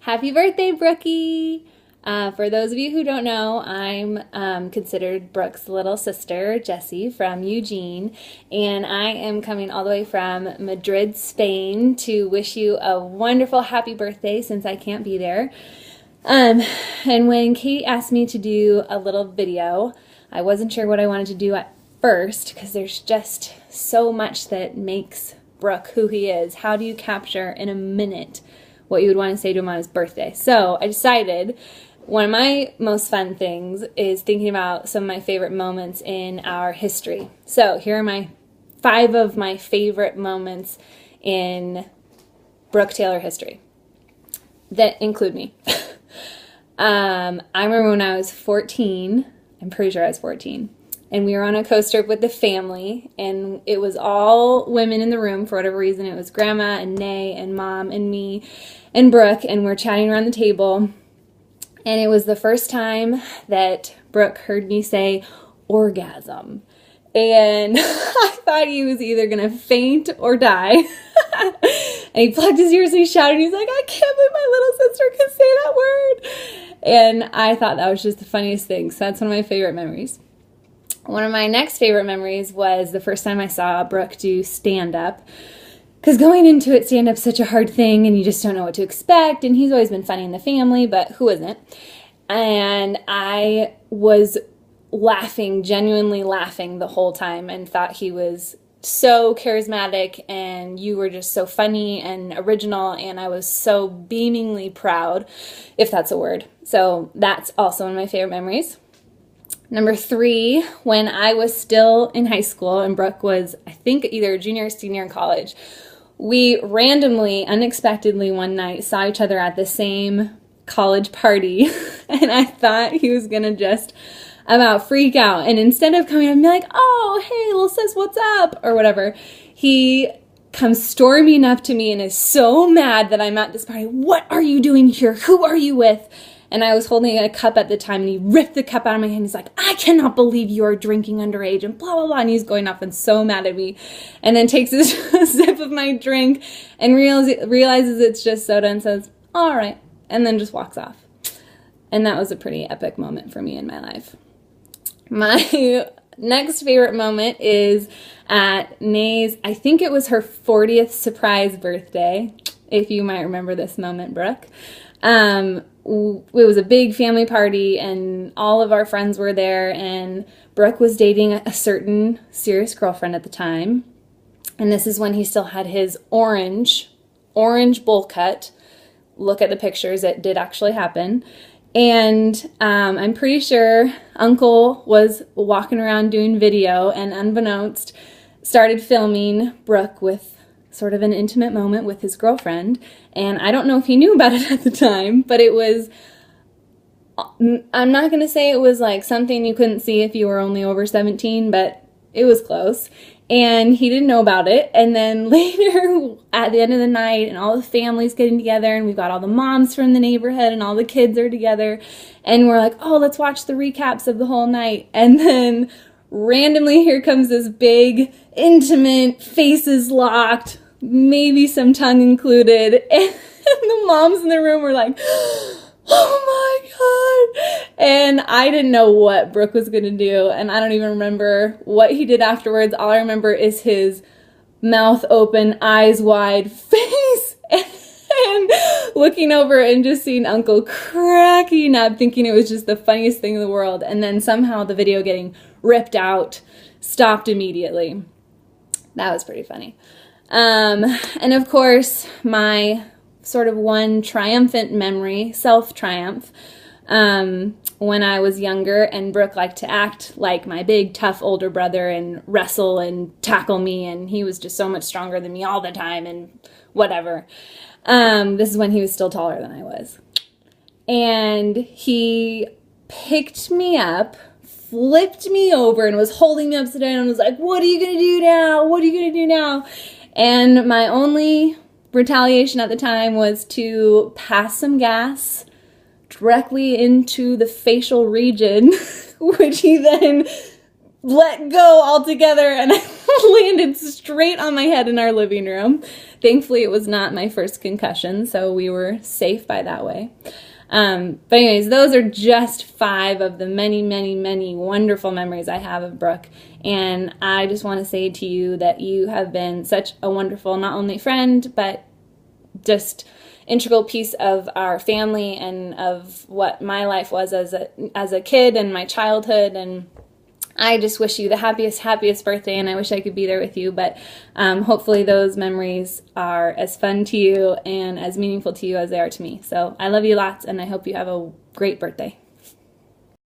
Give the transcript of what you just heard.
Happy birthday, Brookie! For those of you who don't know, I'm considered Brooke's little sister, Jessie, from Eugene, and I am coming all the way from Madrid, Spain, to wish you a wonderful happy birthday since I can't be there. And when Kate asked me to do a little video, I wasn't sure what I wanted to do at first because there's just so much that makes Brooke who he is. How do you capture in a minute what you would want to say to him on his birthday? So I decided one of my most fun things is thinking about some of my favorite moments in our history. So here are 5 of my favorite moments in Brooke Taylor history that include me. I remember when I was 14, I'm pretty sure I was 14, and we were on a coaster with the family, and it was all women in the room for whatever reason. It was Grandma and Nay and Mom and me and Brooke, and we're chatting around the table, and it was the first time that Brooke heard me say orgasm, and I thought he was either going to faint or die. And he plugged his ears and he shouted, and he's like, I can't believe my little sister can say that word. And I thought that was just the funniest thing. So that's one of my favorite memories. One of my next favorite memories was the first time I saw Brooke do stand-up. Because going into it, stand-up's such a hard thing, and you just don't know what to expect. And he's always been funny in the family, but who isn't? And I was laughing, genuinely laughing the whole time, and thought he was so charismatic, and you were just so funny and original, and I was so beamingly proud, if that's a word. So that's also one of my favorite memories. Number 3, when I was still in high school and Brooke was, I think, either a junior or senior in college, we randomly, unexpectedly one night saw each other at the same college party, and I thought he was gonna just about freak out. And instead of coming up and be like, oh, hey, little sis, what's up? Or whatever, he comes storming up to me and is so mad that I'm at this party. What are you doing here? Who are you with? And I was holding a cup at the time, and he ripped the cup out of my hand. He's like, I cannot believe you are drinking underage, and blah, blah, blah. And he's going off and so mad at me. And then takes a sip of my drink and realizes it's just soda and says, all right. And then just walks off. And that was a pretty epic moment for me in my life. My next favorite moment is at Nay's, I think it was her 40th surprise birthday, if you might remember this moment, Brooke. It was a big family party, and all of our friends were there, and Brooke was dating a certain serious girlfriend at the time, and this is when he still had his orange bowl cut. Look at the pictures, it did actually happen. And I'm pretty sure Uncle was walking around doing video and unbeknownst started filming Brooke with sort of an intimate moment with his girlfriend. And I don't know if he knew about it at the time, but it was, I'm not going to say it was like something you couldn't see if you were only over 17, but it was close. And he didn't know about it. And then later, at the end of the night, and all the families getting together, and we've got all the moms from the neighborhood, and all the kids are together, and we're like, oh, let's watch the recaps of the whole night. And then randomly, here comes this big, intimate, faces locked, maybe some tongue included, and the moms in the room were like, oh my God. And I didn't know what Brooke was going to do, and I don't even remember what he did afterwards. All I remember is his mouth open, eyes wide, face, and looking over and just seeing Uncle cracking up, thinking it was just the funniest thing in the world. And then somehow the video getting ripped out stopped immediately. That was pretty funny. And of course, my sort of one triumphant memory, self-triumph, when I was younger and Brooke liked to act like my big, tough older brother and wrestle and tackle me, and he was just so much stronger than me all the time and whatever. This is when he was still taller than I was. And he picked me up, flipped me over, and was holding me upside down and was like, what are you going to do now? What are you going to do now? And my only retaliation at the time was to pass some gas directly into the facial region, which he then let go altogether, and I landed straight on my head in our living room. Thankfully, it was not my first concussion, so we were safe by that way. But anyways, those are just 5 of the many, many, many wonderful memories I have of Brooke. And I just want to say to you that you have been such a wonderful, not only friend, but just integral piece of our family and of what my life was as a kid and my childhood. And I just wish you the happiest birthday, and I wish I could be there with you, but hopefully those memories are as fun to you and as meaningful to you as they are to me. So I love you lots, and I hope you have a great birthday.